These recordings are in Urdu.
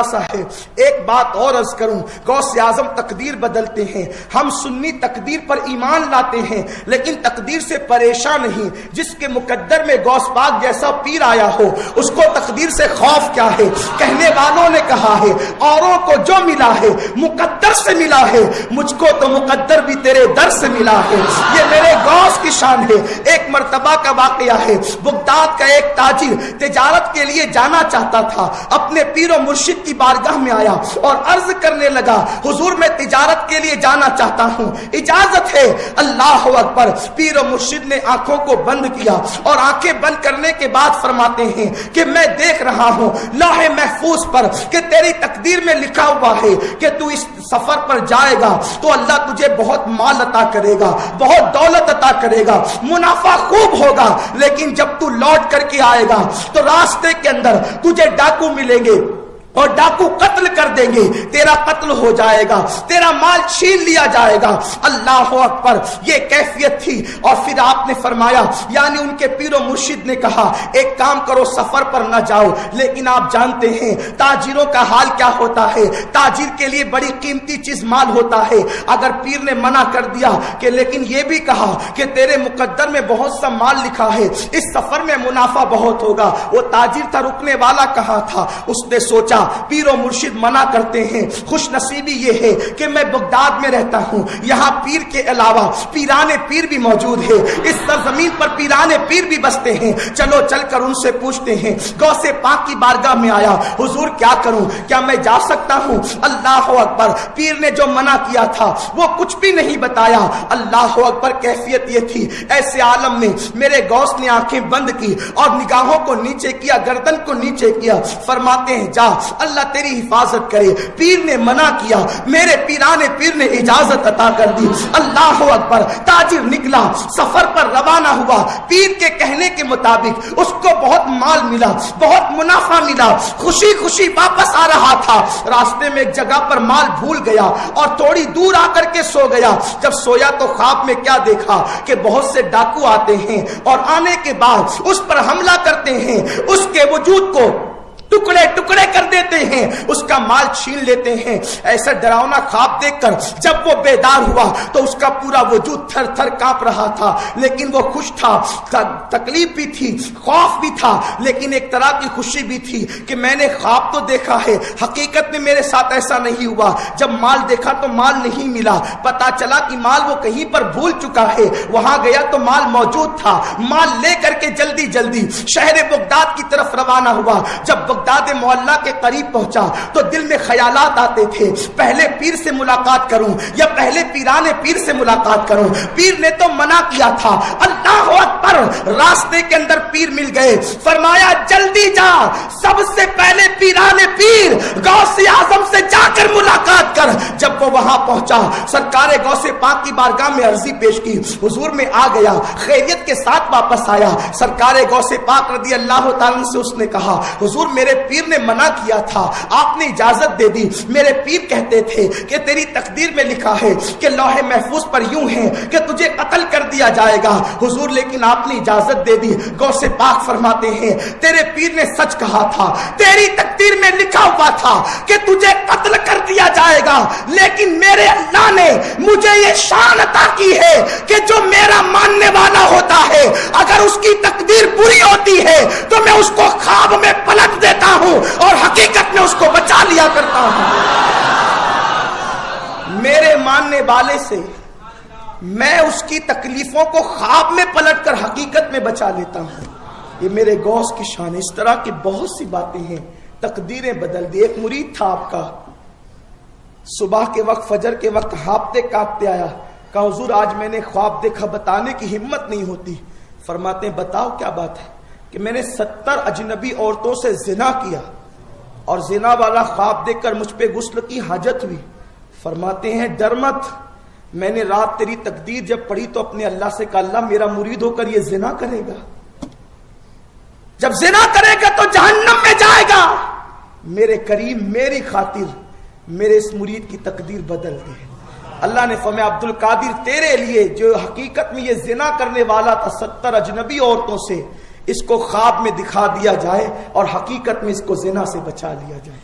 ہے۔ ایک بات اور عرض کروں، غوث اعظم تقدیر بدلتے ہیں، ہم سنی تقدیر پر ایمان لاتے ہیں لیکن تقدیر سے پریشان نہیں۔ جس کے مقدر میں غوث پاک جیسا پیر آیا ہو اس کو تقدیر سے خوف کیا ہے؟ کہنے والوں نے کہا ہے اوروں کو جو ملا ہے مقدر سے ملا ہے، مجھ کو تو مقدر بھی تیرے در سے ملا ہے۔ یہ میرے غوث کی شان ہے۔ ایک مرتبہ کا واقعہ ہے، بغداد کا ایک تاجر تجارت کے لیے جانا چاہتا تھا، اپنے پیر و مرشد کی بارگاہ میں آیا اور عرض کرنے لگا حضور میں تجارت کے لیے جانا چاہتا ہوں، اجازت ہے؟ اللہ اکبر۔ پیر و مرشد نے آنکھوں کو بند کیا اور آنکھیں بند کرنے کے بعد فرماتے ہیں کہ میں دیکھ رہا ہوں لوح محفوظ پر کہ تیری تقدیر میں لکھا ہوا ہے کہ تو اس سفر پر جائے گا تو اللہ تجھے بہت مال عطا کرے گا، بہت دولت عطا کرے گا، منافع خوب ہوگا، لیکن جب تو لوٹ کر کے آئے گا تو راستے کے اندر تجھے ڈاکو ملیں گے اور ڈاکو قتل کر دیں گے، تیرا قتل ہو جائے گا، تیرا مال چھین لیا جائے گا۔ اللہ اکبر، یہ کیفیت تھی۔ اور پھر آپ نے فرمایا، یعنی ان کے پیر و مرشد نے کہا ایک کام کرو سفر پر نہ جاؤ، لیکن آپ جانتے ہیں تاجروں کا حال کیا ہوتا ہے، تاجر کے لیے بڑی قیمتی چیز مال ہوتا ہے۔ اگر پیر نے منع کر دیا کہ لیکن یہ بھی کہا کہ تیرے مقدر میں بہت سا مال لکھا ہے، اس سفر میں منافع بہت ہوگا، وہ تاجر تھا، رکنے والا کہا تھا، اس نے سوچا پیر و مرشد منع کرتے ہیں، خوش نصیبی یہ ہے کہ میں بغداد میں رہتا ہوں، یہاں پیر کے علاوہ پیرانے پیر بھی موجود ہے، اس سرزمین پر پیرانے پیر بھی بستے ہیں، چلو چل کر ان سے پوچھتے ہیں۔ غوث پاک کی بارگاہ میں آیا، حضور کیا کروں، کیا میں جا سکتا ہوں؟ اللہ اکبر، پیر نے جو منع کیا تھا وہ کچھ بھی نہیں بتایا۔ اللہ اکبر، کیفیت یہ تھی۔ ایسے عالم میں میرے غوث نے آنکھیں بند کی اور نگاہوں کو نیچے کیا، گردن کو نیچے کیا، فرماتے ہیں جا، اللہ تیری حفاظت کرے۔ پیر نے منع کیا، میرے پیرانے پیر نے اجازت عطا کر دی۔ اللہ اکبر، تاجر نکلا، سفر پر روانہ ہوا، پیر کے کہنے کے مطابق اس کو بہت مال ملا، بہت منافع ملا، خوشی خوشی واپس آ رہا تھا، راستے میں ایک جگہ پر مال بھول گیا اور تھوڑی دور آ کر کے سو گیا۔ جب سویا تو خواب میں کیا دیکھا کہ بہت سے ڈاکو آتے ہیں اور آنے کے بعد اس پر حملہ کرتے ہیں، اس کے وجود کو ٹکڑے ٹکڑے کر دیتے ہیں، اس کا مال چھین لیتے ہیں۔ ایسا ڈراؤنا خواب دیکھ کر جب وہ بیدار ہوا تو اس کا پورا وجود تھر تھر کانپ رہا تھا، لیکن وہ خوش تھا، تکلیف بھی تھی، خوف بھی تھا، لیکن ایک طرح کی خوشی بھی تھی کہ میں نے خواب تو دیکھا ہے، حقیقت میں میرے ساتھ ایسا نہیں ہوا۔ جب مال دیکھا تو مال نہیں ملا، پتا چلا کہ مال وہ کہیں پر بھول چکا ہے، وہاں گیا تو مال موجود تھا۔ مال لے کر کے جلدی جلدی شہر بغداد کی طرف روانہ ہوا۔ جب بغداد محلہ کے قریب پہنچا تو دل میں خیالات آتے تھے، پہلے پیر سے ملاقات کروں یا پہلے پیرانے پیر سے ملاقات کروں۔ پیر نے تو منع کیا تھا۔ اللہ اکبر، راستے کے اندر پیر مل گئے، فرمایا جلدی جا، سب سے پہلے پیرانے پیر غوث اعظم سے جا کر ملاقات کر۔ جب وہ وہاں پہنچا، سرکار غوث پاک کی بارگاہ میں عرضی پیش کی، حضور میں آ گیا، خیریت کے ساتھ واپس آیا۔ سرکار غوث پاک رضی اللہ تعالیٰ سے اس نے کہا حضور میرے پیر نے منع کیا تھا، آپ نے اجازت دے دی۔ میرے پیر کہتے تھے کہ تیری تقدیر میں لکھا ہے کہ لوح محفوظ پر یوں ہے کہ تجھے قتل کر دیا جائے گا، حضور لیکن آپ نے اجازت دے دی۔ غوث پاک فرماتے ہیں تیرے پیر نے سچ کہا تھا، تیری تقدیر میں لکھا ہوا تھا کہ تجھے قتل کر دیا جائے گا، لیکن میرے اللہ نے مجھے یہ شان عطا کی ہے کہ جو میرا ماننے والا ہوتا ہے اگر اس کی تقدیر بری ہوتی ہے تو میں اس کو خواب میں پلٹ دیتا ہوں اور حقیقت میں اس کو بچا لیا کرتا ہوں۔ میرے ماننے والے سے میں اس کی تکلیفوں کو خواب میں پلٹ کر حقیقت میں بچا لیتا ہوں۔ یہ میرے غوث کی شان ہے۔ اس طرح کی بہت سی باتیں ہیں، تقدیریں بدل دی۔ ایک مرید تھا آپ کا، صبح کے وقت فجر کے وقت ہانپتے کانپتے آیا، کہا حضور آج میں نے خواب دیکھا، بتانے کی ہمت نہیں ہوتی۔ فرماتے ہیں بتاؤ کیا بات ہے؟ کہ میں نے 70 اجنبی عورتوں سے زنا کیا اور زنا والا خواب دیکھ کر مجھ پہ غسل کی حاجت ہوئی۔ فرماتے ہیں ڈر مت، میں نے رات تیری تقدیر جب پڑھی تو اپنے اللہ سے کہا اللہ میرا مرید ہو کر یہ زنا کرے گا، جب زنا کرے گا تو جہنم میں جائے گا۔ میرے کریم میری خاطر میرے اس مرید کی تقدیر بدل دی۔ اللہ نے فرمایا عبد القادر تیرے لیے جو حقیقت میں یہ زنا کرنے والا تھا 70 اجنبی عورتوں سے، اس کو خواب میں دکھا دیا جائے اور حقیقت میں اس کو زنا سے بچا لیا جائے۔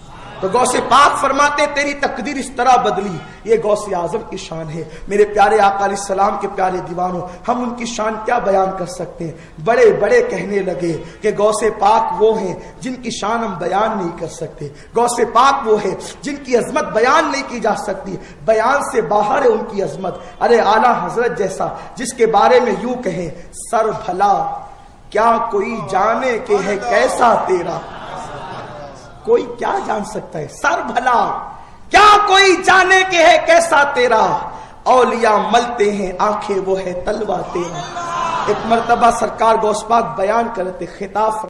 تو غوث پاک فرماتے تیری تقدیر اس طرح بدلی. یہ غوث اعظم کی شان ہے. میرے پیارے آقا علیہ السلام کے پیارے دیوانوں، ہم ان کی شان کیا بیان کر سکتے ہیں؟ بڑے بڑے کہنے لگے کہ غوث پاک وہ ہیں جن کی شان ہم بیان نہیں کر سکتے، غوث پاک وہ ہے جن کی عظمت بیان نہیں کی جا سکتی، بیان سے باہر ہے ان کی عظمت. ارے اعلیٰ حضرت جیسا جس کے بارے میں یوں کہیں، سر بھلا کیا کوئی جانے کہ ہے کیسا تیرا. کوئی کیا جان سکتا ہے؟ سر بھلا کیا کوئی جانے کہ ہے کیسا تیرا. اولیاء ملتے ہیں آنکھیں وہ ہے تلوا تیرا. ایک مرتبہ سرکار غوث پاک بیان کرتے، خطاب